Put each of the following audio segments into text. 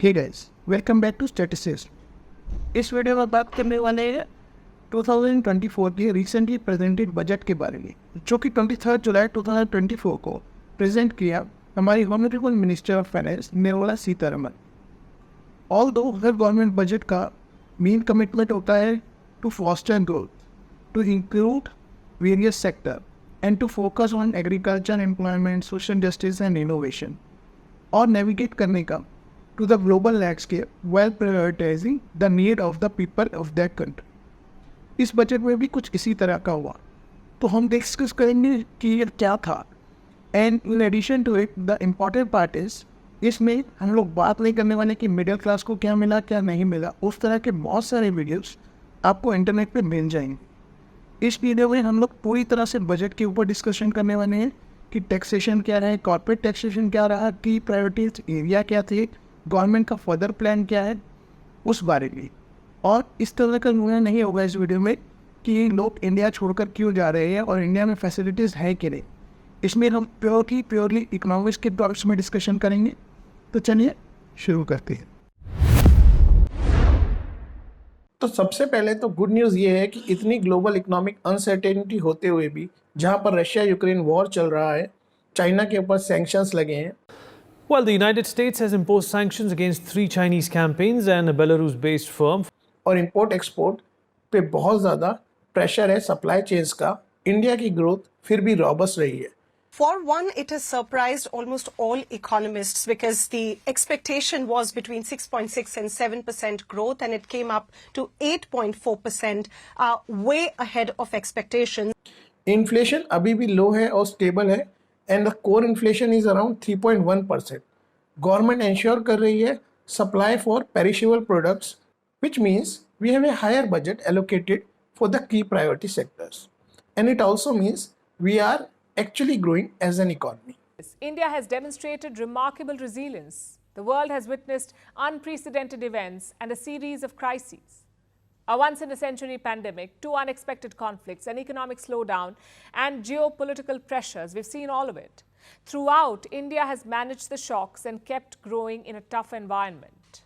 Hey guys, welcome back to statistics. इस video में बात करने वाले हैं 2024 के रिसेंटली प्रेजेंटेड बजट के बारे में, जो कि 23 जुलाई 2024 को प्रेजेंट किया हमारी honourable minister of finance Nirmala Sitharaman. Although हर गवर्नमेंट बजट का मेन कमिटमेंट होता है to foster growth, to include various sector and to focus on agriculture, employment, social justice and innovation, और नेविगेट करने का to the global landscape while prioritizing the need of the people of that country। इस budget में भी कुछ इसी तरह का हुआ, तो हम डिस्कस करेंगे कि ये क्या था। And in addition to it the important part is, इसमें हम लोग बात नहीं करने वाले कि मिडिल क्लास को क्या मिला क्या नहीं मिला। उस तरह के बहुत सारे वीडियोस आपको इंटरनेट पे मिल जाएंगे। इस वीडियो में हम लोग पूरी तरह से बजट के ऊपर डिस्कशन करने वाले हैं कि टैक्सेशन क्या है, कॉर्पोरेट टैक्सेशन क्या रहा, की प्रायोरिटीज एरिया क्या थे, गवर्नमेंट का फर्दर प्लान क्या है, उस बारे में। और इस तरह का निर्णय नहीं होगा इस वीडियो में कि लोग इंडिया छोड़कर क्यों जा रहे हैं और इंडिया में फैसिलिटीज़ है कि नहीं। इसमें हम प्योरली इकोनॉमिक्स के टॉपिक्स में डिस्कशन करेंगे। तो चलिए शुरू करते हैं। तो सबसे पहले तो गुड न्यूज़ ये है कि इतनी ग्लोबल इकोनॉमिक अनसर्टेनिटी होते हुए भी, जहां पर रशिया यूक्रेन वॉर चल रहा है, चाइना के ऊपर सैंक्शंस लगे हैं। Well, the United States has imposed sanctions against 3 Chinese campaigns and a Belarus-based firm. और इंपोर्ट एक्सपोर्ट पे बहुत ज़्यादा प्रेशर है सप्लाई चेन्स का। इंडिया की ग्रोथ फिर भी रॉबस्ट रही है। For one, it has surprised almost all economists because the expectation was between 6.6 and 7% growth, and it came up to 8.4%, way ahead of expectations. Inflation अभी भी लो है और स्टेबल है, and the core inflation is around 3.1%। Government ensure कर रही है supply for perishable products, which means we have a higher budget allocated for the key priority sectors. And it also means we are actually growing as an economy. India has demonstrated remarkable resilience. The world has witnessed unprecedented events and a series of crises. A once-in-a-century pandemic, 2 unexpected conflicts, an economic slowdown, and geopolitical pressures. We've seen all of it. Throughout, India has managed the shocks and kept growing in a tough environment.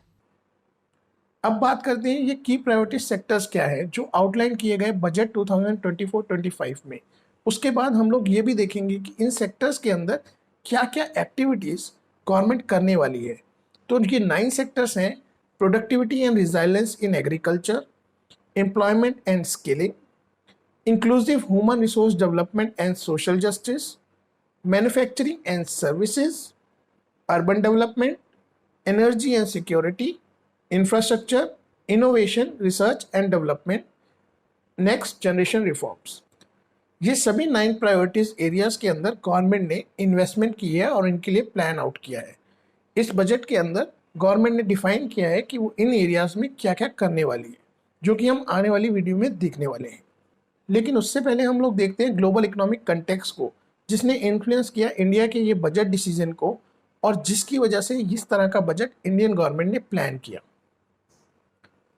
अब बात करते हैं ये की priority sectors क्या है जो outline किए गए बजट 2024-25 में। उसके बाद हम लोग ये भी देखेंगे कि इन सेक्टर्स के अंदर क्या क्या एक्टिविटीज़ गवर्नमेंट करने वाली है। तो उनकी 9 सेक्टर्स हैं: productivity and resilience in agriculture, employment and skilling, inclusive human resource development and social justice, manufacturing and services, urban development, energy and security, infrastructure, innovation, research and development, next generation reforms. ये सभी 9 priorities areas के अंदर government ने investment की है और इनके लिए प्लान आउट किया है। इस बजट के अंदर गवर्नमेंट ने डिफाइन किया है कि वो इन एरियाज में क्या क्या करने वाली है, जो कि हम आने वाली वीडियो में देखने वाले हैं। लेकिन उससे पहले हम लोग देखते हैं ग्लोबल इकोनॉमिक कंटेक्स्ट को, जिसने इन्फ्लुएंस किया इंडिया के ये बजट डिसीजन को, और जिसकी वजह से इस तरह का बजट इंडियन गवर्नमेंट ने प्लान किया।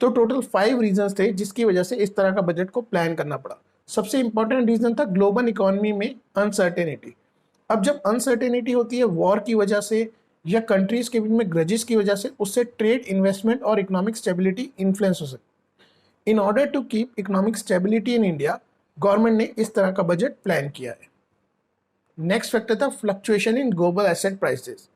तो टोटल 5 रीजंस थे जिसकी वजह से इस तरह का बजट को प्लान करना पड़ा। सबसे इंपॉर्टेंट रीजन था ग्लोबल इकोनॉमी में अनसर्टेनिटी। अब जब अनसर्टेनिटी होती है वॉर की वजह से या कंट्रीज के बीच में ग्रजेस की वजह से, उससे ट्रेड, इन्वेस्टमेंट और इकोनॉमिक स्टेबिलिटी इन्फ्लुएंस हो सकती है। In order to keep economic stability in India, government ने इस तरह का बजट प्लान किया है। नेक्स्ट फैक्टर था fluctuation in global asset prices.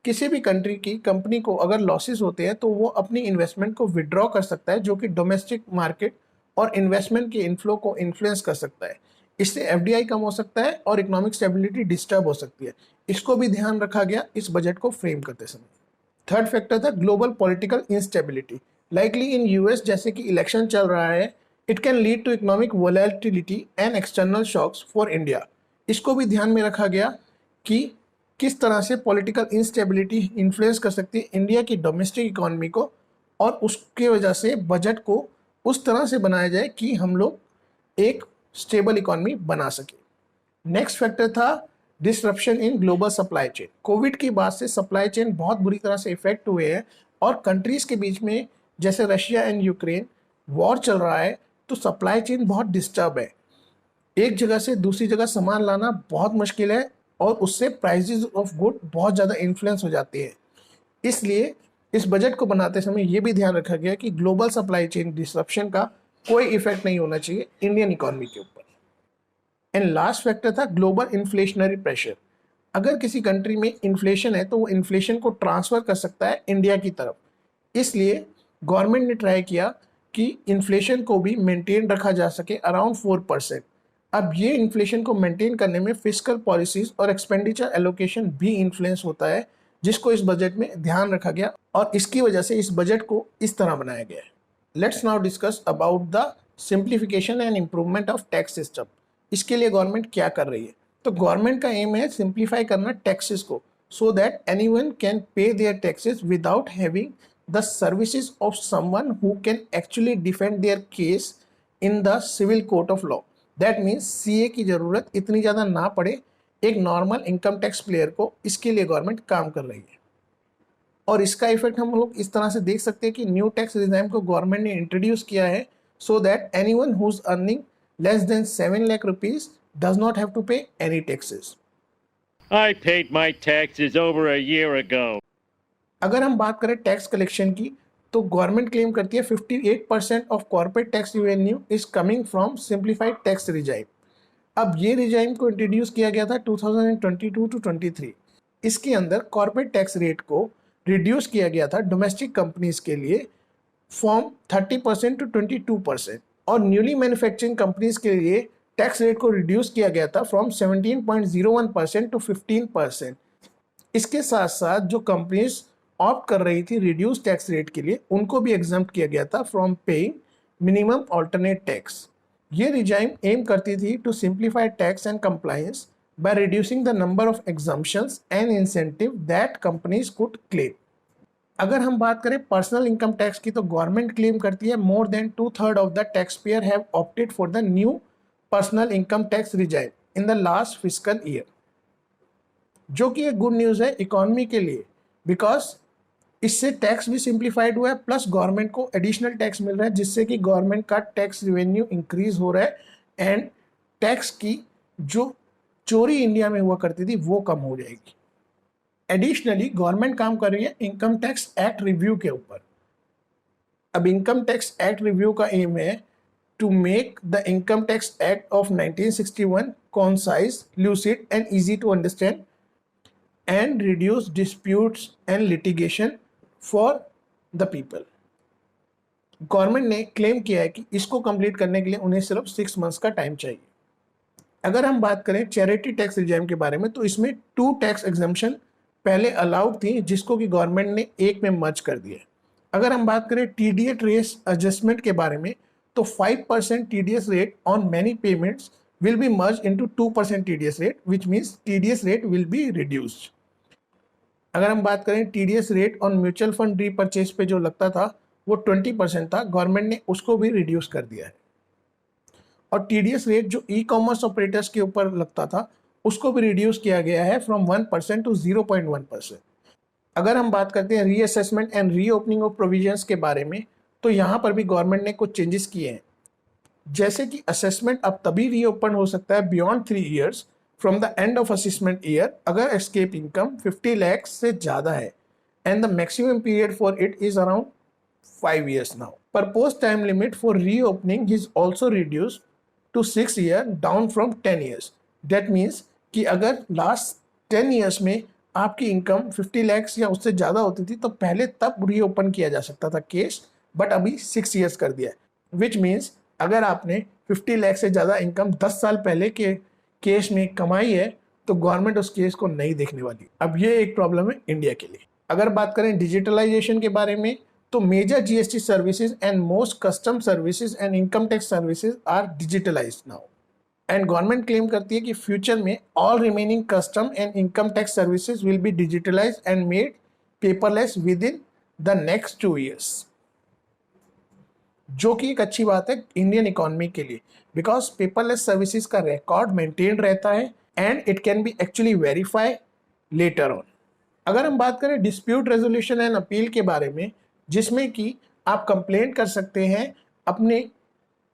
किसी भी कंट्री की कंपनी को अगर लॉसेस होते हैं तो वो अपनी इन्वेस्टमेंट को विड्रॉ कर सकता है, जो कि डोमेस्टिक मार्केट और इन्वेस्टमेंट के इनफ्लो को इन्फ्लुएंस कर सकता है। इससे एफडीआई कम हो सकता है और इकोनॉमिक स्टेबिलिटी डिस्टर्ब हो सकती है। इसको भी ध्यान रखा गया इस बजट को फ्रेम करते समय। थर्ड फैक्टर था global political instability. Likely in US जैसे कि इलेक्शन चल रहा है, it can lead to economic volatility and external shocks for India. इसको भी ध्यान में रखा गया कि किस तरह से पॉलिटिकल इंस्टेबिलिटी इन्फ्लुएंस कर सकती है इंडिया की डोमेस्टिक इकोनॉमी को, और उसके वजह से बजट को उस तरह से बनाया जाए कि हम लोग एक स्टेबल इकोनॉमी बना सके। नेक्स्ट फैक्टर था disruption in global supply chain. Covid के बाद से सप्लाई चेन बहुत बुरी तरह से इफेक्ट हुए हैं, और कंट्रीज के बीच में जैसे रशिया एंड यूक्रेन वॉर चल रहा है, तो सप्लाई चेन बहुत डिस्टर्ब है। एक जगह से दूसरी जगह सामान लाना बहुत मुश्किल है, और उससे प्राइसेस ऑफ गुड बहुत ज़्यादा इन्फ्लुएंस हो जाती है। इसलिए इस बजट को बनाते समय ये भी ध्यान रखा गया कि ग्लोबल सप्लाई चेन डिसरप्शन का कोई इफेक्ट नहीं होना चाहिए इंडियन इकोनॉमी के ऊपर। एंड लास्ट फैक्टर था ग्लोबल इन्फ्लेशनरी प्रेशर। अगर किसी कंट्री में इन्फ्लेशन है तो वो इन्फ्लेशन को ट्रांसफर कर सकता है इंडिया की तरफ, इसलिए गवर्नमेंट ने ट्राई किया कि इन्फ्लेशन को भी मेंटेन रखा जा सके अराउंड 4%। अब ये इन्फ्लेशन को मेंटेन करने में फिस्कल पॉलिसीज और एक्सपेंडिचर एलोकेशन भी इन्फ्लुएंस होता है, जिसको इस बजट में ध्यान रखा गया और इसकी वजह से इस बजट को इस तरह बनाया गया है। Let's now discuss about the simplification and improvement of tax system. इसके लिए गवर्नमेंट क्या कर रही है? तो गवर्नमेंट का एम है सिंप्लीफाई करना टैक्सेस को, so that anyone can pay their taxes without having the services of someone who can actually defend their case in the civil court of law. That means CA की जरूरत इतनी ज़्यादा ना पड़े एक नॉर्मल इनकम टैक्स प्लेयर को, इसके लिए गवर्नमेंट काम कर रही है। और इसका इफेक्ट हम लोग इस तरह से देख सकते हैं कि न्यू टैक्स रिजाइम को गवर्नमेंट ने इंट्रोड्यूस किया है, सो that anyone who is earning less than 7 lakh rupees does not have to pay any taxes. I paid my taxes over a year ago. अगर हम बात करें टैक्स कलेक्शन की, तो गवर्नमेंट क्लेम करती है 58% of corporate tax revenue is coming from simplified tax regime. अब ये रिजाइम को इंट्रोड्यूस किया गया था 2022 टू 23। इसके अंदर कॉर्पोरेट टैक्स रेट को रिड्यूस किया गया था डोमेस्टिक कंपनीज के लिए फ्रॉम 30% टू 22%, और न्यूली मैन्युफैक्चरिंग कंपनीज के लिए टैक्स रेट को रिड्यूस किया गया था फ्रॉम 17.01% टू 15%। इसके साथ साथ जो कंपनीज ऑप्ट कर रही थी रिड्यूस टैक्स रेट के लिए, उनको भी एग्जम्प्ट किया गया था from paying minimum alternate tax. ये रिजाइम एम करती थी to simplify tax and compliance by reducing the number of exemptions and incentive that companies could claim. अगर हम बात करें पर्सनल इनकम टैक्स की, तो गवर्नमेंट क्लेम करती है more then 2/3 of the tax payer have opted for the new personal income tax regime in the last fiscal year, जो कि एक गुड न्यूज़ है इकोनॉमी के लिए, बिकॉज इससे टैक्स भी सिंप्लीफाइड हुआ है, प्लस गवर्नमेंट को एडिशनल टैक्स मिल रहा है, जिससे कि गवर्नमेंट का टैक्स रेवेन्यू इंक्रीज हो रहा है एंड टैक्स की जो चोरी इंडिया में हुआ करती थी वो कम हो जाएगी। एडिशनली गवर्नमेंट काम कर रही है इनकम टैक्स एक्ट रिव्यू के ऊपर। अब इनकम टैक्स एक्ट रिव्यू का एम है to make the income tax act of 1961 concise, lucid and easy to understand and reduce disputes and litigation for the people. Government ने claim किया है कि इसको कंप्लीट करने के लिए उन्हें सिर्फ 6 मंथ्स का टाइम चाहिए। अगर हम बात करें चैरिटी टैक्स रिजाइम के बारे में, तो इसमें 2 टैक्स एग्जम्पशन पहले अलाउड थी, जिसको कि गवर्नमेंट ने एक में मर्ज कर दिया। अगर हम बात करें टीडीएस रेट एडजस्टमेंट के बारे में, तो 5% TDS rate on many payments will be merge into 2% TDS rate, which means TDS rate will be reduced. अगर हम बात करें TDS rate on mutual fund repurchase पे जो लगता था वो 20% था, गवर्नमेंट ने उसको भी रिड्यूस कर दिया है। और टीडीएस रेट जो ई कॉमर्स ऑपरेटर्स के ऊपर लगता था उसको भी रिड्यूस किया गया है फ्रॉम 1% टू 0.1%। अगर हम बात करते हैं reassessment and reopening of provisions के बारे में, तो यहाँ पर भी गवर्नमेंट ने कुछ चेंजेस किए हैं, जैसे कि असेसमेंट अब तभी रीओपन हो सकता है beyond 3 years from the end of assessment year अगर एस्केप इनकम 50 लाख से ज़्यादा है, and the maximum period for it is around 5 years now. Proposed time limit for reopening is also reduced to 6 years down from 10 years. That means कि अगर last 10 years में आपकी income 50 lakhs या उससे ज़्यादा होती थी तो पहले तब रीओपन किया जा सकता था केस, बट अभी 6 years कर दिया है। विच मीन्स अगर आपने 50 लाख से ज़्यादा इनकम 10 साल पहले के केस में कमाई है तो गवर्नमेंट उस केस को नहीं देखने वाली। अब ये एक प्रॉब्लम है इंडिया के लिए। अगर बात करें डिजिटलाइजेशन के बारे में, तो major GST services and most custom services and income tax services are digitalized now, and government claim करती है कि फ्यूचर में all remaining custom and income tax services will be digitalized and made paperless within the next 2 years, जो कि एक अच्छी बात है इंडियन इकोनॉमी के लिए, बिकॉज पेपरलेस सर्विसेज का रिकॉर्ड मेंटेन रहता है and it can be actually verify later on. अगर हम बात करें डिस्प्यूट रेजोल्यूशन एंड अपील के बारे में, जिसमें कि आप कंप्लेंट कर सकते हैं अपने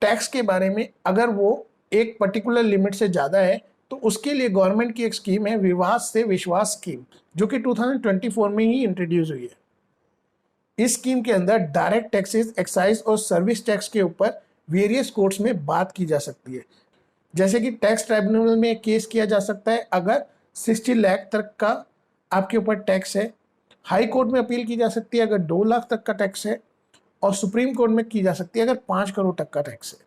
टैक्स के बारे में अगर वो एक पर्टिकुलर लिमिट से ज़्यादा है, तो उसके लिए गवर्नमेंट की एक स्कीम है विवाद से विश्वास स्कीम, जो कि 2024 में ही इंट्रोड्यूस हुई है। इस स्कीम के अंदर डायरेक्ट टैक्सेस, एक्साइज और सर्विस टैक्स के ऊपर वेरियस कोर्ट्स में बात की जा सकती है। जैसे कि टैक्स ट्राइब्यूनल में केस किया जा सकता है अगर 60 लाख तक का आपके ऊपर टैक्स है, हाई कोर्ट में अपील की जा सकती है अगर 2 लाख तक का टैक्स है, और सुप्रीम कोर्ट में की जा सकती है अगर 5 करोड़ तक का टैक्स है।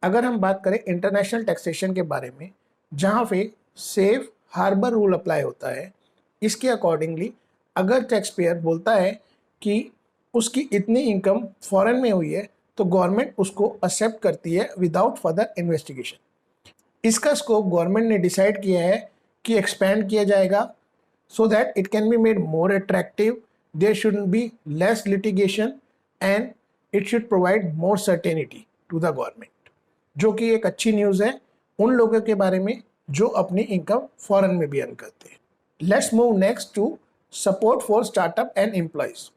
अगर हम बात करें इंटरनेशनल टैक्सेशन के बारे में, जहाँ पे सेफ हार्बर रूल अप्लाई होता है, इसके अकॉर्डिंगली अगर टैक्स पेयर बोलता है कि उसकी इतनी इनकम फॉरेन में हुई है तो गवर्नमेंट उसको एक्सेप्ट करती है विदाउट फर्दर इन्वेस्टिगेशन। इसका स्कोप गवर्नमेंट ने डिसाइड किया है कि एक्सपैंड किया जाएगा so that it can be made more attractive, there shouldn't be less litigation and it should provide more certainty to the government, जो कि एक अच्छी न्यूज़ है उन लोगों के बारे में जो अपनी इनकम फॉरेन में भी अर्न करते हैं। Let's move next to support for startup and employees.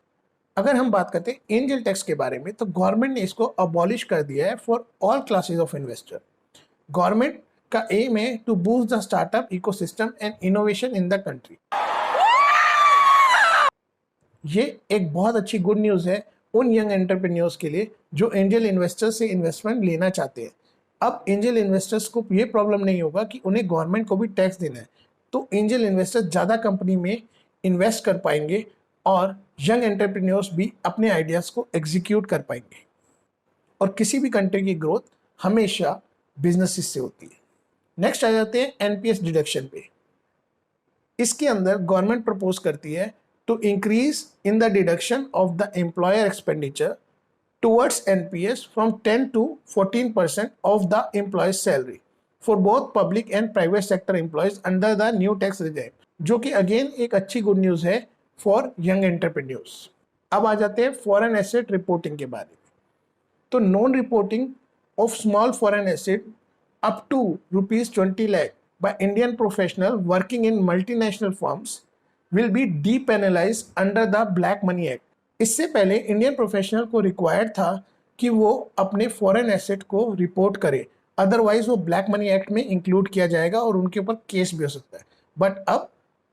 अगर हम बात करते हैं एंजल टैक्स के बारे में, तो गवर्नमेंट ने इसको अबॉलिश कर दिया है for all classes of investor. Government का एम है to boost the startup ecosystem and innovation in the country. ये एक बहुत अच्छी गुड न्यूज़ है उन यंग एंटरप्रेन्योर्स के लिए जो एंजल इन्वेस्टर्स से इन्वेस्टमेंट लेना चाहते हैं। अब एंजल इन्वेस्टर्स को ये प्रॉब्लम नहीं होगा कि उन्हें गवर्नमेंट को भी टैक्स देना है, तो एंजल इन्वेस्टर्स ज़्यादा कंपनी में इन्वेस्ट कर पाएंगे और यंग एंटरप्रेन्योर्स भी अपने आइडियाज़ को एग्जीक्यूट कर पाएंगे। और किसी भी कंट्री की ग्रोथ हमेशा बिजनेसेस से होती है। नेक्स्ट आ जाते हैं एनपीएस डिडक्शन पे। इसके अंदर गवर्नमेंट प्रपोज करती है to increase in the deduction of the employer expenditure towards NPS from 10 to 14% of the employees salary for both public and private sector employees under the new tax regime, जो कि अगेन एक अच्छी good news है for young entrepreneurs. अब आ जाते हैं फॉरेन एसेट रिपोर्टिंग के बारे में। तो non reporting of small foreign asset up to rupees 20 lakh by Indian professional working in multinational firms will be depenalized under the Black Money Act। इससे पहले इंडियन प्रोफेशनल को रिक्वायर्ड था कि वो अपने फॉरेन एसेट को रिपोर्ट करे, otherwise वो ब्लैक मनी एक्ट में इंक्लूड किया जाएगा और उनके ऊपर केस भी हो सकता है। बट अब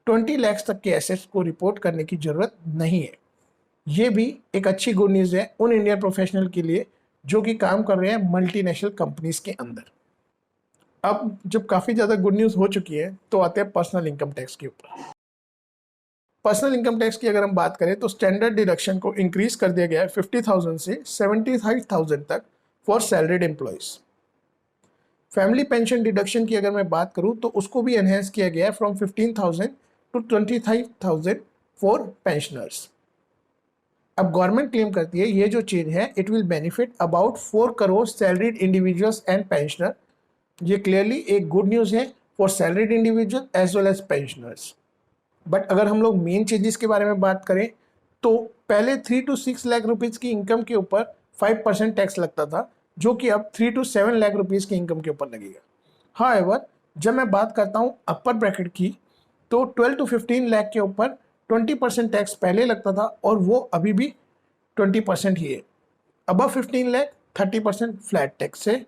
20 लाख तक के एसेट्स को रिपोर्ट करने की जरूरत नहीं है। ये भी एक अच्छी गुड न्यूज़ है उन इंडियन प्रोफेशनल के लिए जो कि काम कर रहे हैं मल्टीनेशनल कंपनीज के अंदर। अब जब काफ़ी ज़्यादा गुड न्यूज़ हो चुकी है तो आते हैं पर्सनल इनकम टैक्स के ऊपर। पर्सनल इनकम टैक्स की अगर हम बात करें तो स्टैंडर्ड डिडक्शन को इंक्रीज कर दिया गया है 50,000 से 75,000 तक for salaried employees. Family pension deduction की अगर मैं बात करूं तो उसको भी एनहेंस किया गया है फ्रॉम 15,000 to 25,000 फॉर पेंशनर्स। अब गवर्नमेंट क्लेम करती है ये जो चेंज है it will benefit about 4 crore salaried individuals and pensioner. ये क्लियरली एक गुड न्यूज़ है for salaried individual as well as pensioners. But अगर हम लोग मेन चेंजेस के बारे में बात करें तो पहले 3 to 6 लाख रुपीज़ की इनकम के ऊपर 5% टैक्स लगता था, जो कि अब 3 to 7 लाख रुपीज़ की इनकम के ऊपर लगेगा। हाउएवर जब मैं बात करता हूँ अपर ब्रैकेट की तो 12 to 15 लाख के ऊपर 20% टैक्स पहले लगता था और वो अभी भी 20% ही है। अबव 15 लाख 30% फ्लैट टैक्स है।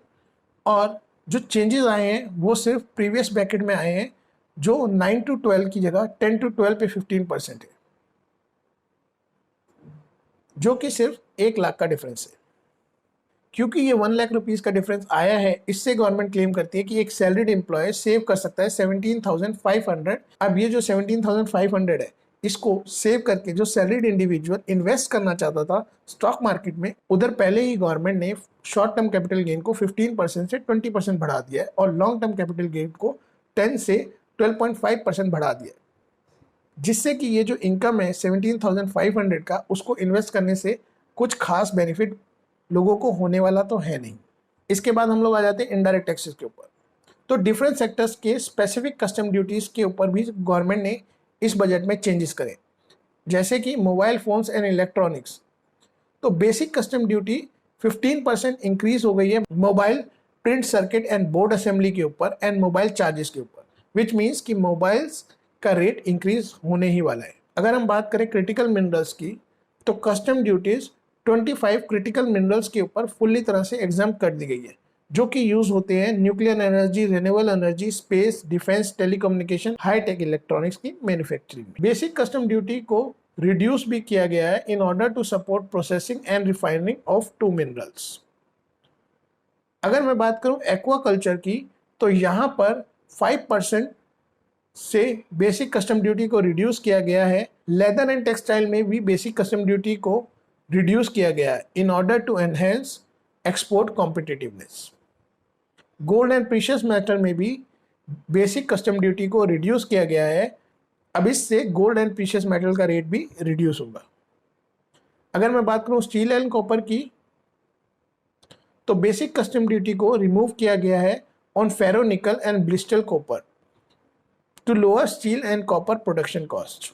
और जो चेंजेस आए हैं वो सिर्फ प्रीवियस ब्रैकेट में आए हैं, जो 9 to 12 की जगह 10 to 12 पे 15% है, जो कि सिर्फ 1 लाख का डिफरेंस है। क्योंकि ये 1 लाख रुपीज़ का डिफरेंस आया है, इससे गवर्नमेंट क्लेम करती है कि एक सैलरीड एम्प्लॉय सेव कर सकता है 17,500। अब ये जो 17,500 है इसको सेव करके जो सैलरीड इंडिविजुअल इन्वेस्ट करना चाहता था स्टॉक मार्केट में, उधर पहले ही गवर्नमेंट ने शॉर्ट टर्म कैपिटल गेन को 15% से 20% बढ़ा दिया है और लॉन्ग टर्म कैपिटल गेन को 10 से 12.5% बढ़ा दिया है, जिससे कि ये जो इनकम है 17,500 का उसको इन्वेस्ट करने से कुछ खास बेनिफिट लोगों को होने वाला तो है नहीं। इसके बाद हम लोग आ जाते हैं इनडायरेक्ट टैक्सेस के ऊपर। तो डिफरेंट सेक्टर्स के स्पेसिफिक कस्टम ड्यूटीज़ के ऊपर भी गवर्नमेंट ने इस बजट में चेंजेस करे, जैसे कि मोबाइल फोन्स एंड इलेक्ट्रॉनिक्स। तो बेसिक कस्टम ड्यूटी 15% इंक्रीज हो गई है mobile print circuit and board assembly के ऊपर एंड मोबाइल चार्जेस के ऊपर, विच मीन्स कि मोबाइल्स का रेट इंक्रीज होने ही वाला है। अगर हम बात करें क्रिटिकल मिनरल्स की तो कस्टम ड्यूटीज 25 क्रिटिकल मिनरल्स के ऊपर फुल्ली तरह से एग्जाम कर दी गई है, जो कि यूज होते हैं nuclear energy, renewable energy, space, defence, telecommunication, high tech electronics की मैन्युफैक्चरिंग में। बेसिक कस्टम ड्यूटी को रिड्यूस भी किया गया है in order to support processing and refining of 2 minerals. अगर मैं बात करूं एक्वाकल्चर की, तो यहां पर 5% से बेसिक कस्टम ड्यूटी को रिड्यूस किया गया है। लेदर एंड टेक्सटाइल में भी बेसिक कस्टम ड्यूटी को रिड्यूस किया गया है in order to enhance export competitiveness. Gold and precious metal में भी बेसिक कस्टम ड्यूटी को रिड्यूस किया गया है। अब इससे गोल्ड एंड प्रीशियस मेटल का रेट भी रिड्यूस होगा। अगर मैं बात करूं स्टील एंड कॉपर की, तो बेसिक कस्टम ड्यूटी को रिमूव किया गया है on ferro nickel and blister copper to lower steel and copper production cost.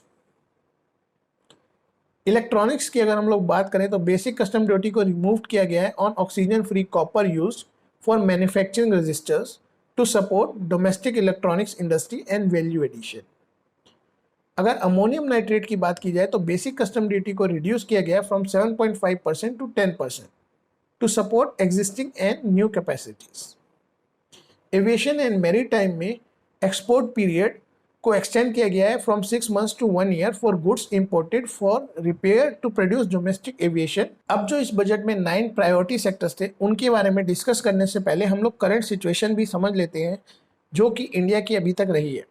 Electronics की अगर हम लोग बात करें तो बेसिक कस्टम ड्यूटी को रिमूव किया गया है on oxygen free copper use for manufacturing registers to support domestic electronics industry and value addition. अगर अमोनियम नाइट्रेट की बात की जाए तो बेसिक कस्टम ड्यूटी को रिड्यूस किया गया from 7.5% to 10% to support existing and new capacities. Aviation and maritime में एक्सपोर्ट पीरियड को एक्सटेंड किया गया है from 6 months to 1 year for goods imported for repair to produce domestic aviation. अब जो इस बजट में 9 प्रायोरिटी सेक्टर्स थे उनके बारे में डिस्कस करने से पहले हम लोग करंट सिचुएशन भी समझ लेते हैं जो कि इंडिया की अभी तक रही है।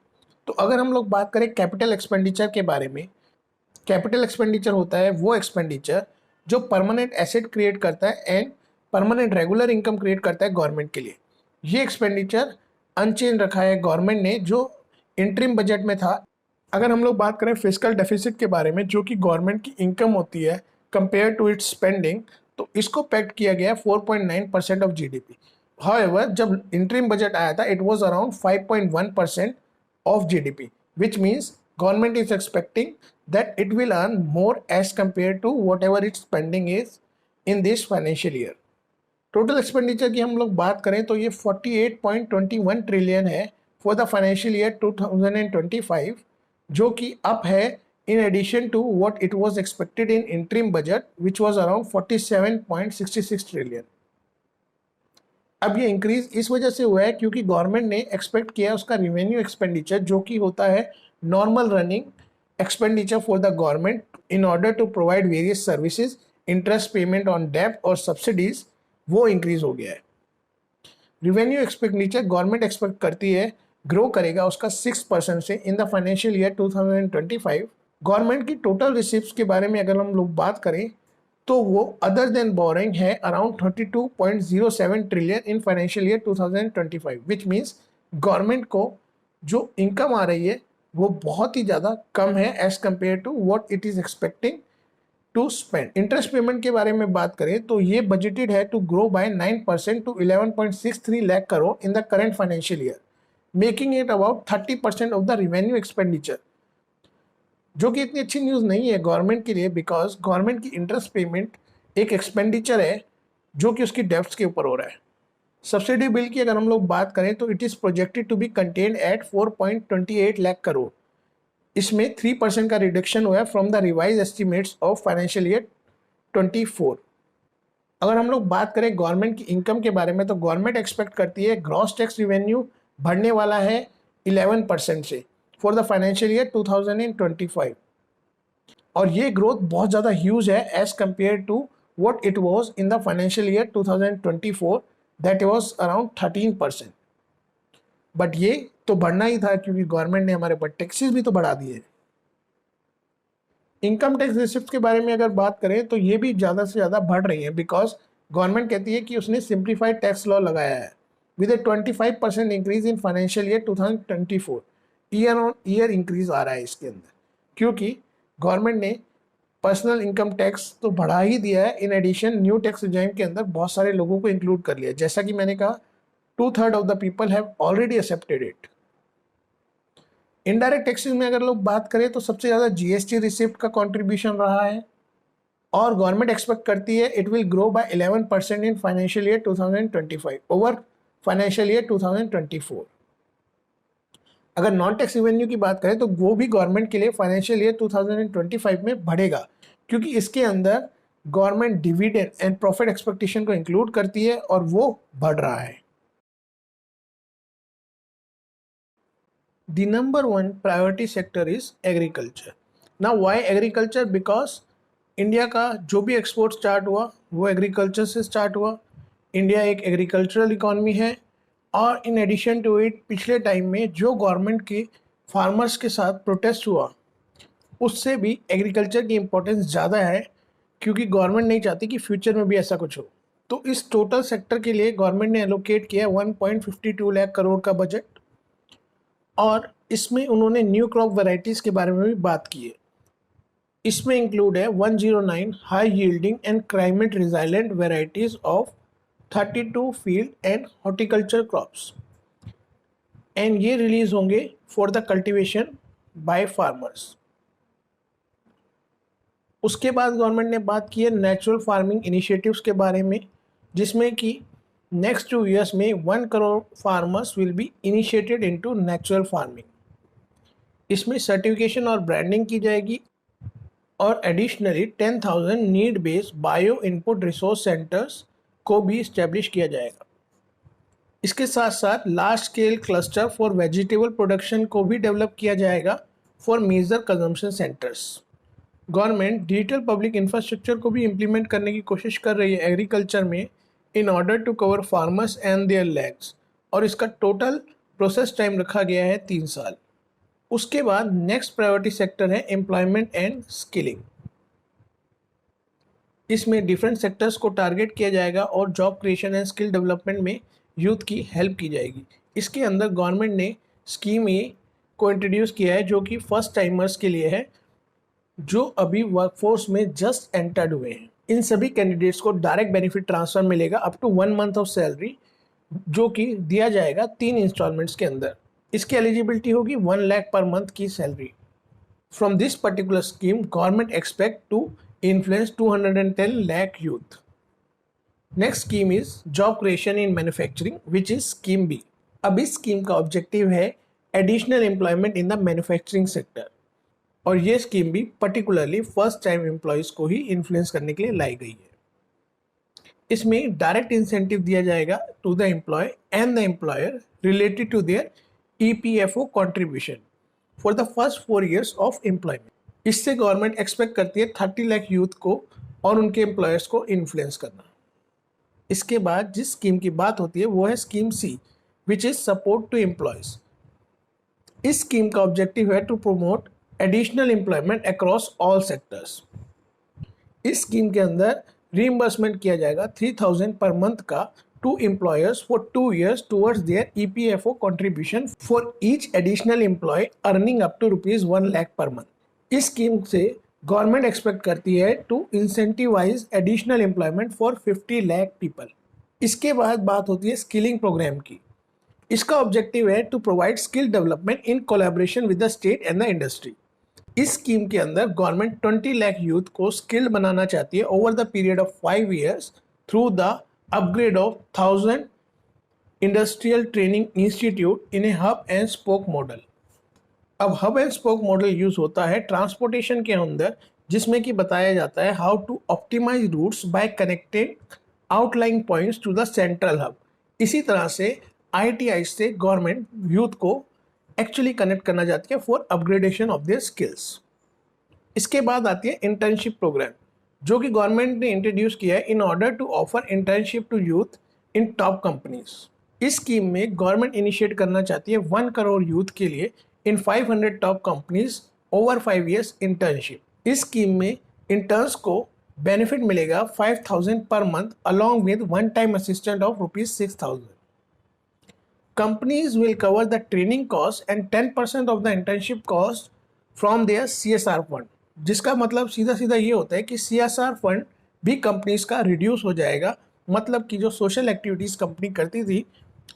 तो अगर हम लोग बात करें कैपिटल एक्सपेंडिचर के बारे में, कैपिटल एक्सपेंडिचर होता है वो एक्सपेंडिचर जो परमानेंट एसेट क्रिएट करता है and permanent regular income create करता है गवर्नमेंट के लिए। ये एक्सपेंडिचर अनचेंज रखा है गवर्नमेंट ने जो इंटरिम बजट में था। अगर हम लोग बात करें फिस्कल डेफिसिट के बारे में जो कि गवर्नमेंट की इनकम होती है कंपेयर टू इट्स स्पेंडिंग, तो इसको पैक्ट किया गया 4.9% ऑफ जीडीपी। हाउएवर जब इंटरिम बजट आया था it was around 5.1% of GDP, which means government is expecting that it will earn more as compared to whatever its spending is in this financial year. Total expenditure की हम लोग बात करें तो ये 48.21 ट्रिलियन है फॉर द फाइनेंशियल ईयर 2025, जो कि अप है in addition to what it was expected in interim budget which was around 47.66 trillion. अब ये इंक्रीज इस वजह से हुआ है क्योंकि गवर्नमेंट ने एक्सपेक्ट किया उसका रिवेन्यू एक्सपेंडिचर जो कि होता है normal running expenditure for the government in order to provide various services, interest payment on डेब्ट और सब्सिडीज, वो इंक्रीज हो गया है। रिवेन्यू एक्सपेंडिचर गवर्नमेंट एक्सपेक्ट करती है ग्रो करेगा उसका 6% से इन द फाइनेंशियल ईयर 2025। गवर्नमेंट की टोटल रिसिप्ट्स के बारे में अगर हम लोग बात करें तो वो अदर देन बोरिंग है around 32.07 trillion in financial year 2025, which means government को जो इनकम आ रही है वो बहुत ही ज़्यादा कम है as compare to what it is expecting to spend. Interest payment के बारे में बात करें तो ये बजटेड है to grow by 9% to 11.63 lakh crore in the current financial year, making it about 30% of the revenue expenditure, जो कि इतनी अच्छी न्यूज़ नहीं है गवर्नमेंट के लिए बिकॉज गवर्नमेंट की इंटरेस्ट पेमेंट एक एक्सपेंडिचर है जो कि उसकी डेब्ट्स के ऊपर हो रहा है। सब्सिडी बिल की अगर हम लोग बात करें तो it is projected to be contained at 4.28 lakh crore. इसमें 3% का रिडक्शन हुआ है from the revise estimates of financial year 24। अगर हम लोग बात करें गवर्नमेंट की इनकम के बारे में तो गवर्नमेंट एक्सपेक्ट करती है ग्रॉस टैक्स रिवेन्यू बढ़ने वाला है 11% से फॉर द फाइनेंशियल ईयर 2025, और ये ग्रोथ बहुत ज़्यादा ह्यूज है as compare to what it was in the financial year 2024 that was around 13%। But ये तो बढ़ना ही था क्योंकि गवर्नमेंट ने हमारे ऊपर टैक्सेस भी तो बढ़ा दिए। इनकम टैक्स रिसिप्ट के बारे में अगर बात करें तो ये भी ज़्यादा से ज़्यादा बढ़ रही है बिकॉज गवर्नमेंट कहती है कि उसने सिंप्लीफाइड टैक्स लॉ लगाया है with a 25% increase in financial year 2024। Year on year increase आ रहा है इसके अंदर क्योंकि गवर्नमेंट ने पर्सनल इनकम टैक्स तो बढ़ा ही दिया है, in addition new tax regime के अंदर बहुत सारे लोगों को इंक्लूड कर लिया। जैसा कि मैंने कहा 2/3 of the people have already accepted it. Indirect taxes में अगर लोग बात करें तो सबसे ज़्यादा जीएसटी रिसिप्ट का कंट्रीब्यूशन रहा है और गवर्नमेंट एक्सपेक्ट करती है it will grow by 11% in financial year 2025 over financial year 2024। अगर नॉन टैक्स रेवेन्यू की बात करें तो वो भी गवर्नमेंट के लिए फाइनेंशियल ईयर 2025 में बढ़ेगा क्योंकि इसके अंदर government dividend and profit expectation को इंक्लूड करती है और वो बढ़ रहा है। The number one priority sector is agriculture. ना वाई एग्रीकल्चर? बिकॉज इंडिया का जो भी एक्सपोर्ट स्टार्ट हुआ वो एग्रीकल्चर से स्टार्ट हुआ। इंडिया एक एग्रीकल्चरल इकॉनमी है, और इन एडिशन टू इट पिछले टाइम में जो गवर्नमेंट के फार्मर्स के साथ प्रोटेस्ट हुआ उससे भी एग्रीकल्चर की इम्पोर्टेंस ज़्यादा है, क्योंकि गवर्नमेंट नहीं चाहती कि फ्यूचर में भी ऐसा कुछ हो। तो इस टोटल सेक्टर के लिए गवर्नमेंट ने एलोकेट किया 1.52 लाख करोड़ का बजट, और इसमें उन्होंने न्यू क्रॉप वैरायटीज़ के बारे में भी बात की है। इसमें इंक्लूड है 109 high yielding and climate resilient varieties of 32 field and horticulture crops, and ये रिलीज होंगे for the cultivation by farmers. उसके बाद गवर्नमेंट ने बात की है नेचुरल फार्मिंग इनिशिएटिव्स के बारे में, जिसमें कि नेक्स्ट 2 years में 1 crore farmers will be initiated into natural farming. इसमें सर्टिफिकेशन और ब्रांडिंग की जाएगी, और additionally 10,000 need based bio input resource centres को भी इस्टेब्लिश किया जाएगा। इसके साथ साथ large scale cluster for vegetable production को भी डेवलप किया जाएगा for major consumption centres. Government digital public infrastructure को भी इम्प्लीमेंट करने की कोशिश कर रही है एग्रीकल्चर में, in order to cover farmers and their lands, और इसका टोटल प्रोसेस टाइम रखा गया है 3 साल। उसके बाद नेक्स्ट प्रायोरिटी सेक्टर है एम्प्लॉयमेंट एंड स्किलिंग। इसमें डिफरेंट सेक्टर्स को टारगेट किया जाएगा और job creation and skill development में यूथ की हेल्प की जाएगी। इसके अंदर गवर्नमेंट ने स्कीम ए को इंट्रोड्यूस किया है, जो कि फर्स्ट टाइमर्स के लिए है, जो अभी वर्कफोर्स में जस्ट एंटर्ड हुए हैं। इन सभी कैंडिडेट्स को डायरेक्ट बेनिफिट ट्रांसफर मिलेगा up to 1 month of salary, जो कि दिया जाएगा 3 इंस्टॉलमेंट्स के अंदर। इसकी एलिजिबिलिटी होगी 1 लाख पर मंथ की salary. From this particular scheme government expect to influence 210 lakh youth. Next scheme is job creation in manufacturing, which is scheme B. अब इस स्कीम का ऑब्जेक्टिव है additional employment in the manufacturing sector, और ये scheme भी particularly first time employees को ही influence करने के लिए लाई गई है। इसमें डायरेक्ट इंसेंटिव दिया जाएगा to the employee and the employer related to their EPFO contribution for the first 4 years of employment. इससे गवर्नमेंट एक्सपेक्ट करती है 30 लाख यूथ को और उनके एम्प्लॉयर्स को इन्फ्लुएंस करना। इसके बाद जिस स्कीम की बात होती है वो है scheme C, which is support to employees. इस स्कीम का ऑब्जेक्टिव है to promote additional employment across all sectors. इस स्कीम के अंदर रीइंबर्समेंट किया जाएगा 3,000 पर मंथ का to employers for 2 years towards their EPFO contribution for each additional employee earning up to ₹1 lakh per month. इस स्कीम से गवर्नमेंट एक्सपेक्ट करती है to incentivize additional employment for 50 lakh people. इसके बाद बात होती है स्किलिंग प्रोग्राम की। इसका ऑब्जेक्टिव है to provide skill development in collaboration with the state and the industry. इस स्कीम के अंदर गवर्नमेंट 20 लाख यूथ को स्किल्ड बनाना चाहती है over the period of 5 years through the upgrade of 1000 industrial training institute in a hub and spoke model. अब hub and spoke model use होता है ट्रांसपोर्टेशन के अंदर, जिसमें कि बताया जाता है how to optimize routes by connected outline points to the central hub. इसी तरह से ITI से गवर्नमेंट यूथ को एक्चुअली कनेक्ट करना चाहती है for upgradation of their skills. इसके बाद आती है इंटर्नशिप प्रोग्राम, जो कि गवर्नमेंट ने इंट्रोड्यूस किया है in order to offer internship to youth in top companies. इस स्कीम में गवर्नमेंट इनिशिएट करना चाहती है 1 करोड़ यूथ के लिए in 500 top companies over 5 years internship. इस स्कीम में इंटर्न्स को बेनिफिट मिलेगा 5,000 per month along with one time assistant of ₹6,000। Companies will cover the training cost and 10% of the internship cost from their CSR fund, जिसका मतलब सीधा सीधा ये होता है कि CSR फंड भी कंपनीज का रिड्यूस हो जाएगा। मतलब कि जो सोशल एक्टिविटीज़ कंपनी करती थी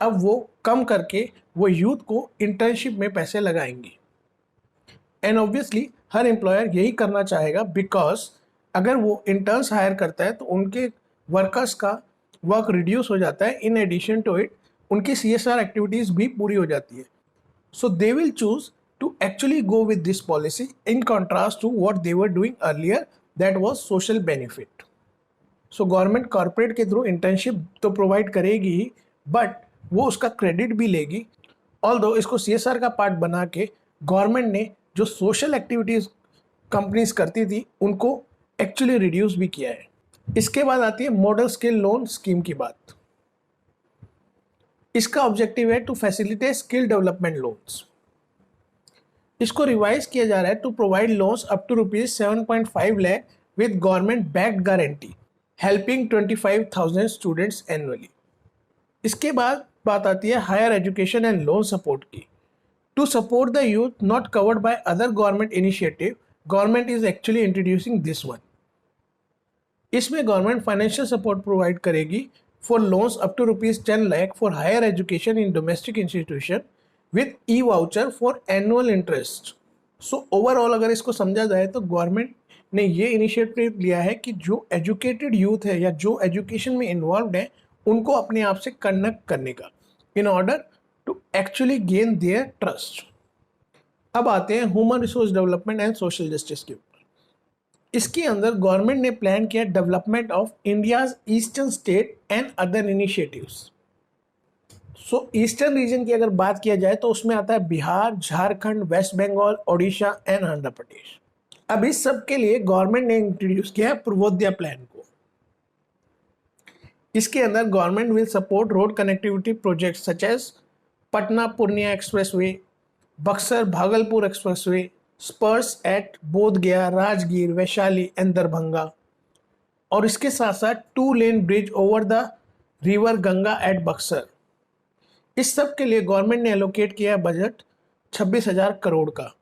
अब वो कम करके वो यूथ को इंटर्नशिप में पैसे लगाएंगी। एंड ऑब्वियसली हर एम्प्लॉयर यही करना चाहेगा, बिकॉज अगर वो इंटर्न्स हायर करता है तो उनके वर्कर्स का वर्क रिड्यूस हो जाता है। इन एडिशन टू इट उनकी CSR एक्टिविटीज़ भी पूरी हो जाती है। So they will choose to actually go with this policy in contrast to what they were doing earlier, that was social benefit. So government corporate के थ्रू internship तो provide करेगी ही, बट वो उसका क्रेडिट भी लेगी। ऑल्दो इसको CSR का पार्ट बना के गवर्नमेंट ने जो सोशल एक्टिविटीज़ कंपनीज करती थी उनको एक्चुअली रिड्यूस भी किया है। इसके बाद आती है मॉडल स्किल लोन स्कीम की बात। इसका ऑब्जेक्टिव है to facilitate skill development loans. इसको रिवाइज किया जा रहा है to provide loans up to ₹7.5 lakh with government backed guarantee helping 25,000 students annually. इसके बाद बात आती है higher education and loan support की। To support the youth not covered by other government initiative, government is actually introducing this one. इसमें government financial support provide करेगी for loans up to ₹10 lakh for higher education in domestic institution with e voucher for annual interest. So overall अगर इसको समझा जाए तो government ने ये initiative लिया है कि जो एजुकेटेड यूथ है या जो एजुकेशन में इन्वॉल्व है उनको अपने आप से कनेक्ट करने का, in order to actually gain their trust. अब आते हैं human resource development and social justice के ऊपर। इसके अंदर गवर्नमेंट ने प्लान किया development of India's eastern state and other initiatives. So eastern region की अगर बात किया जाए तो उसमें आता है बिहार, झारखंड, वेस्ट बंगाल, ओडिशा एंड आंध्र प्रदेश। अब इस सब के लिए गवर्नमेंट ने इंट्रोड्यूस किया है पूर्वोदय प्लान को। इसके अंदर government will support road connectivity project such as Patna Purnia expressway, Buxar Bhagalpur expressway, spurs at Bodh Gaya, Rajgir, Vaishali and Darbhanga, और इसके साथ साथ 2 lane bridge over the river Ganga at Buxar. इस सब के लिए गवर्नमेंट ने एलोकेट किया है बजट 26,000 करोड़ का।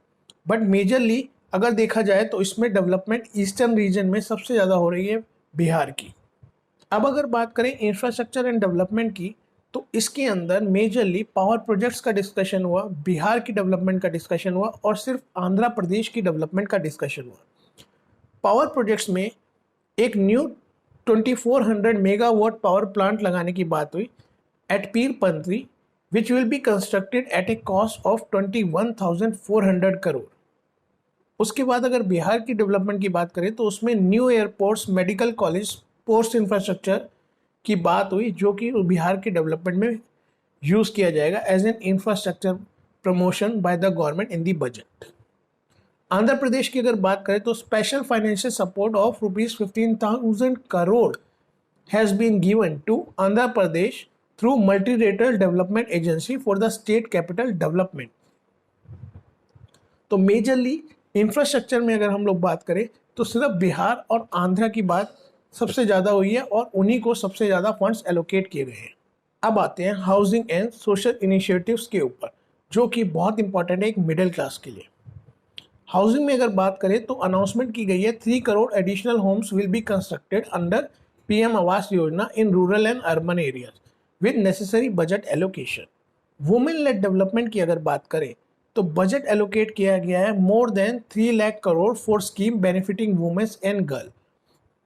बट मेजरली अगर देखा जाए तो इसमें डेवलपमेंट ईस्टर्न रीजन में सबसे ज़्यादा हो रही है बिहार की। अब अगर बात करें इंफ्रास्ट्रक्चर एंड डेवलपमेंट की तो इसके अंदर मेजरली पावर प्रोजेक्ट्स का डिस्कशन हुआ, बिहार की डेवलपमेंट का डिस्कशन हुआ और सिर्फ आंध्र प्रदेश की डेवलपमेंट का डिस्कशन हुआ। पावर प्रोजेक्ट्स में एक न्यू 2400 मेगावाट पावर प्लांट लगाने की बात हुई at Pirpainti which will be constructed at a cost of 21,400 crore. उसके बाद अगर बिहार की डेवलपमेंट की बात करें तो उसमें new airports, medical college, post infrastructure की बात हुई जो कि बिहार के डेवलपमेंट में यूज़ किया जाएगा as an infrastructure promotion by the government in the budget. Andhra Pradesh की अगर बात करें तो special financial support of ₹15,000 crore has been given to Andhra Pradesh through multilateral development agency for the state capital development. तो मेजरली इंफ्रास्ट्रक्चर में अगर हम लोग बात करें तो सिर्फ बिहार और आंध्र की बात सबसे ज़्यादा हुई है और उन्हीं को सबसे ज़्यादा फंड्स एलोकेट किए गए हैं। अब आते हैं हाउसिंग एंड सोशल इनिशिएटिव्स के ऊपर जो कि बहुत इंपॉर्टेंट है एक मिडिल क्लास के लिए। हाउसिंग में अगर बात करें तो अनाउंसमेंट की गई है 3 crore additional homes will be constructed under PM Awas Yojana in rural and urban areas with necessary budget allocation. Women led development की अगर बात करें तो बजट एलोकेट किया गया है more than 3 lakh crore for scheme benefiting womens and girl,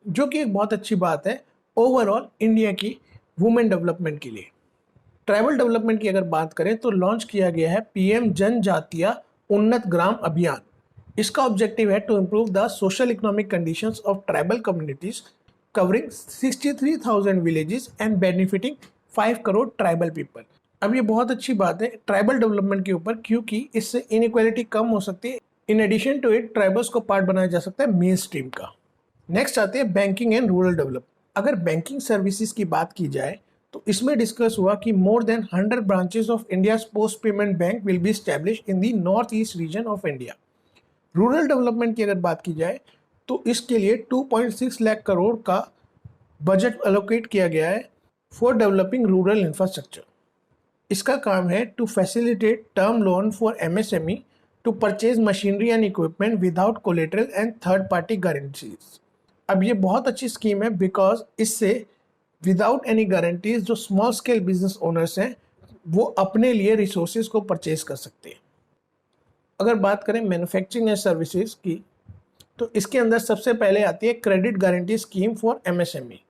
जो कि एक बहुत अच्छी बात है ओवरऑल इंडिया की वुमेन डेवलपमेंट के लिए। ट्राइबल डेवलपमेंट की अगर बात करें तो लॉन्च किया गया है पीएम जनजातीय उन्नत ग्राम अभियान। इसका ऑब्जेक्टिव है to improve the social economic conditions of tribal communities covering 63,000 villages and benefiting 5 crore tribal people. अब ये बहुत अच्छी बात है ट्राइबल डेवलपमेंट के ऊपर क्योंकि इससे इनइक्वालिटी कम हो सकती है। In addition to it tribals को पार्ट बनाया जा सकता है मेन स्ट्रीम का। नेक्स्ट आते हैं बैंकिंग एंड रूरल डेवलपमेंट। अगर बैंकिंग सर्विसेज की बात की जाए तो इसमें डिस्कस हुआ कि more than 100 branches of India's post payment bank will be established in the north east region of India. Rural development की अगर बात की जाए तो इसके लिए 2.6 लाख करोड़ का बजट एलोकेट किया गया है फॉर डेवलपिंग रूरल इंफ्रास्ट्रक्चर। इसका काम है to facilitate term loan for MSME to purchase machinery and equipment without collateral and third party guarantees. अब ये बहुत अच्छी स्कीम है बिकॉज इससे विदाउट एनी गारंटीज जो स्मॉल स्केल बिजनेस ओनर्स हैं वो अपने लिए रिसोर्सेज को परचेज कर सकते हैं। अगर बात करें मैन्युफैक्चरिंग एंड सर्विसेज की तो इसके अंदर सबसे पहले आती है credit guarantee scheme for MSME.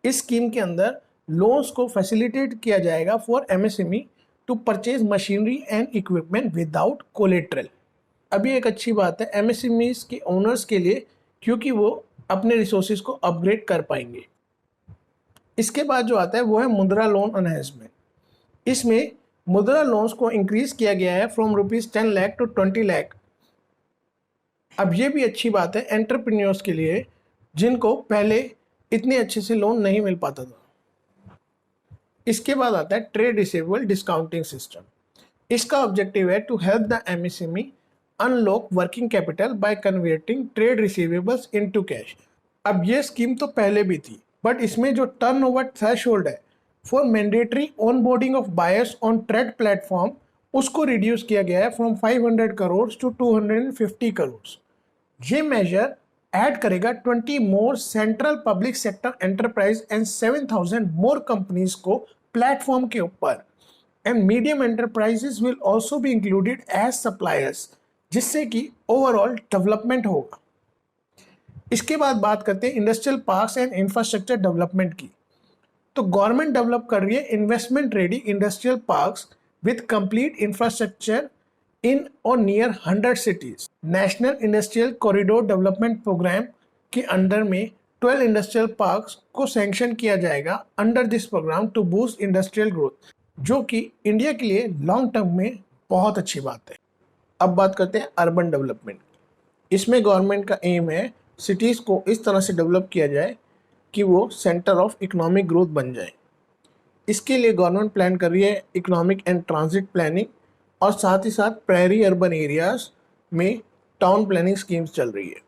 इस स्कीम के अंदर लोन्स को फैसिलिटेट किया जाएगा for MSME to purchase machinery and equipment without collateral. अभी एक अच्छी बात है एमएसएमईज के ओनर्स के लिए क्योंकि वो अपने रिसोर्सेज को अपग्रेड कर पाएंगे। इसके बाद जो आता है वो है मुद्रा लोन एनहांसमेंट। इसमें मुद्रा लोन्स को इंक्रीज किया गया है फ्रॉम ₹10 लाख टू 20 लाख अब ये भी अच्छी बात है एंटरप्रेन्योर्स के लिए जिनको पहले इतने अच्छे से लोन नहीं मिल पाता था। इसके बाद आता है ट्रेड रिसीवेबल डिस्काउंटिंग सिस्टम। इसका ऑब्जेक्टिव है to help the MSME unlock working capital by converting trade receivables into cash. अब ये स्कीम तो पहले भी थी, बट इसमें जो टर्नओवर थ्रेशोल्ड है for mandatory onboarding of buyers on trade platform उसको रिड्यूस किया गया है फ्रॉम 500 करोड़ टू 250 करोड़। ये मेजर ऐड करेगा 20 more central public sector enterprise and 7,000 more companies को प्लेटफॉर्म के ऊपर, and medium enterprises will also be included as suppliers, जिससे कि ओवरऑल डेवलपमेंट होगा। इसके बाद बात करते हैं industrial parks and infrastructure development की। तो गवर्नमेंट डेवलप कर रही है investment ready industrial parks with complete infrastructure in और near 100 cities. National industrial corridor development program के अंडर में 12 इंडस्ट्रियल पार्क्स को सैंक्शन किया जाएगा under this program to boost industrial growth, जो कि इंडिया के लिए लॉन्ग टर्म में बहुत अच्छी बात है। अब बात करते हैं अर्बन डेवलपमेंट। इसमें गवर्नमेंट का एम है सिटीज़ को इस तरह से डेवलप किया जाए कि वो सेंटर ऑफ इकोनॉमिक ग्रोथ बन जाए। इसके लिए गवर्नमेंट प्लान कर रही है इकोनॉमिक एंड ट्रांजिट प्लानिंग, और साथ ही साथ प्रायरी अर्बन एरियाज में टाउन प्लानिंग स्कीम्स चल रही है।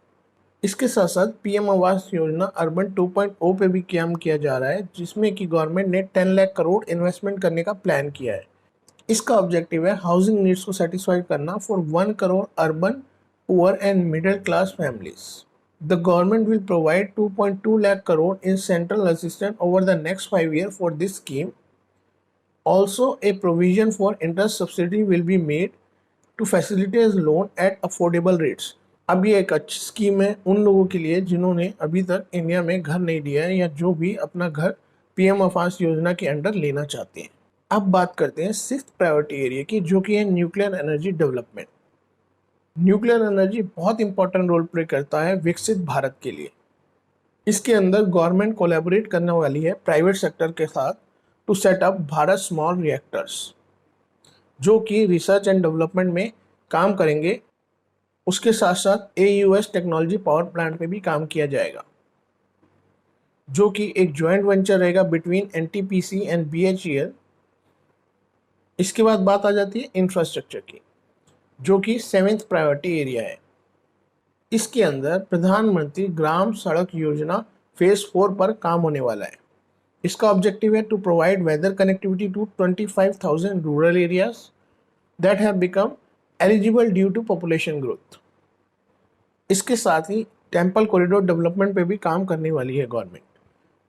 इसके साथ साथ पीएम आवास योजना अर्बन 2.0 पे भी काम किया जा रहा है, जिसमें कि गवर्नमेंट ने 10 लाख करोड़ इन्वेस्टमेंट करने का प्लान किया है। इसका ऑब्जेक्टिव है हाउसिंग नीड्स को सेटिस्फाई करना for 1 crore urban poor and middle class families. The government will provide 2.2 lakh crore in central assistance over the next 5 years for this scheme. Also, a provision for interest subsidy will be made to facilitate loan at affordable rates. अब ये एक अच्छी scheme है उन लोगों के लिए जिन्होंने अभी तक इंडिया में घर नहीं लिया है, या जो भी अपना घर पीएम आवास योजना के अंडर लेना चाहते हैं। अब बात करते हैं 6th प्रायोरिटी एरिया की, जो कि है nuclear energy development. Nuclear energy बहुत इंपॉर्टेंट रोल प्ले करता है विकसित भारत के लिए। इसके अंदर गवर्नमेंट कोलैबोरेट करने वाली है प्राइवेट सेक्टर के साथ to set up Bharat small reactors, जो कि रिसर्च एंड डेवलपमेंट में काम करेंगे। उसके साथ साथ AUS टेक्नोलॉजी पावर प्लांट पे भी काम किया जाएगा, जो कि एक जॉइंट वेंचर रहेगा बिटवीन NTPC एंड BHEL। इसके बाद बात आ जाती है इंफ्रास्ट्रक्चर की, जो कि 7th प्रायोरिटी एरिया है। इसके अंदर प्रधानमंत्री ग्राम सड़क योजना फेज 4 पर काम होने वाला है। इसका ऑब्जेक्टिव है to provide weather connectivity to 25,000 rural areas that have become eligible due to population growth. इसके साथ ही टेम्पल कॉरिडोर डेवलपमेंट पे भी काम करने वाली है गवर्नमेंट,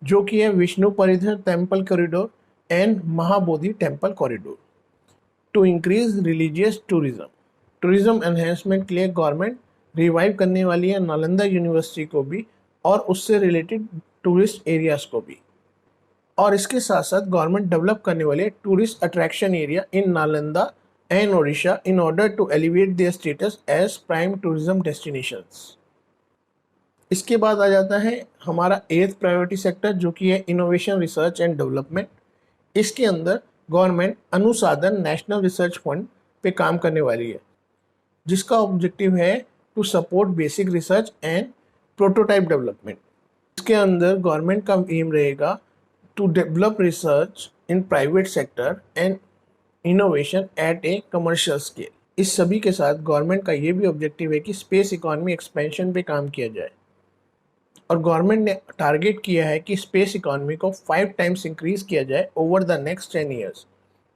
जो कि है विष्णु परिधर temple corridor and Mahabodhi temple corridor to increase religious tourism enhancement के लिए गवर्नमेंट रिवाइव करने वाली है नालंदा यूनिवर्सिटी को भी और उससे रिलेटेड टूरिस्ट एरियाज को भी। और इसके साथ साथ गवर्नमेंट डेवलप करने वाले tourist attraction area in Nalanda and Odisha in order to elevate their status as prime tourism destinations. इसके बाद आ जाता है हमारा 8th प्रायोरिटी सेक्टर, जो कि है इनोवेशन रिसर्च एंड डेवलपमेंट। इसके अंदर गवर्नमेंट अनुसाधन नेशनल रिसर्च फंड पे काम करने वाली है, जिसका ऑब्जेक्टिव है to support basic research and prototype development. इसके अंदर गवर्नमेंट का एम रहेगा to develop research in private sector and innovation at a commercial scale. इस सभी के साथ गवर्नमेंट का ये भी ऑब्जेक्टिव है कि स्पेस इकोनॉमी एक्सपेंशन पे काम किया जाए, और गवर्नमेंट ने टारगेट किया है कि स्पेस इकोनॉमी को 5 टाइम्स इंक्रीज किया जाए ओवर द नेक्स्ट 10 ईयर्स,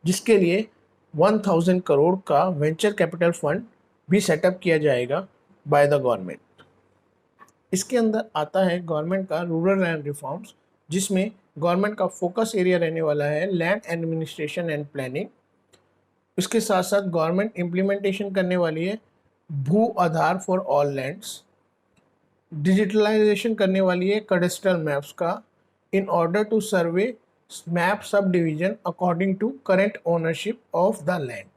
जिसके लिए 1000 करोड़ का वेंचर कैपिटल फंड भी सेटअप किया जाएगा बाय द गवर्नमेंट। इसके अंदर आता है गवर्नमेंट का रूरल लैंड रिफॉर्म्स, जिसमें गवर्नमेंट का फोकस एरिया रहने वाला है लैंड एडमिनिस्ट्रेशन एंड प्लानिंग। इसके साथ साथ गवर्नमेंट इम्प्लीमेंटेशन करने वाली है Bhu Aadhaar for all lands, digitalization करने वाली है कैडेस्ट्रल मैप्स का in order to survey map subdivision according to current ownership of the land.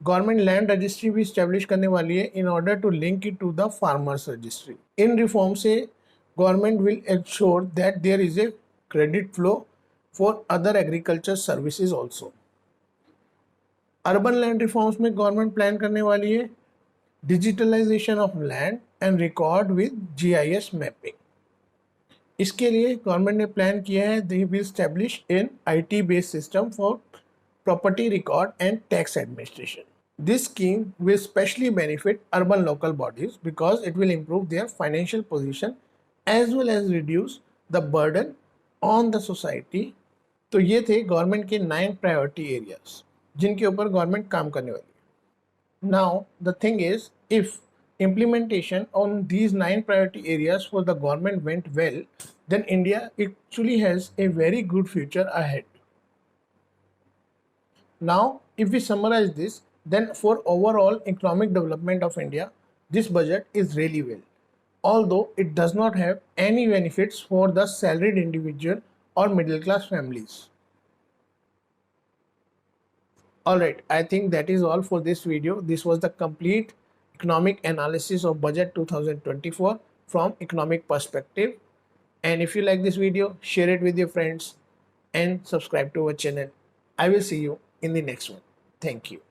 Government land registry भी स्टैब्लिश करने वाली है in order to link it to the farmers registry. In reform से government will ensure that there is a credit flow for other agriculture services also. Urban land reforms में government plan करने वाली है digitalization of land and record with GIS mapping. इसके लिए government ने plan किया है they will establish an IT based system for property record and tax administration. This scheme will specially benefit urban local bodies because it will improve their financial position as well as reduce the burden on the society. तो ये थे government के 9 priority areas जिनके ऊपर government काम करने वाली है. Now the thing is, if implementation on these 9 priority areas for the government went well, then India actually has a very good future ahead. Now, if we summarize this, then for overall economic development of India, this budget is really well, although it does not have any benefits for the salaried individual or middle class families. Alright, I think that is all for this video. This was the complete economic analysis of budget 2024 from economic perspective. And if you like this video, share it with your friends and subscribe to our channel. I will see you in the next one. Thank you.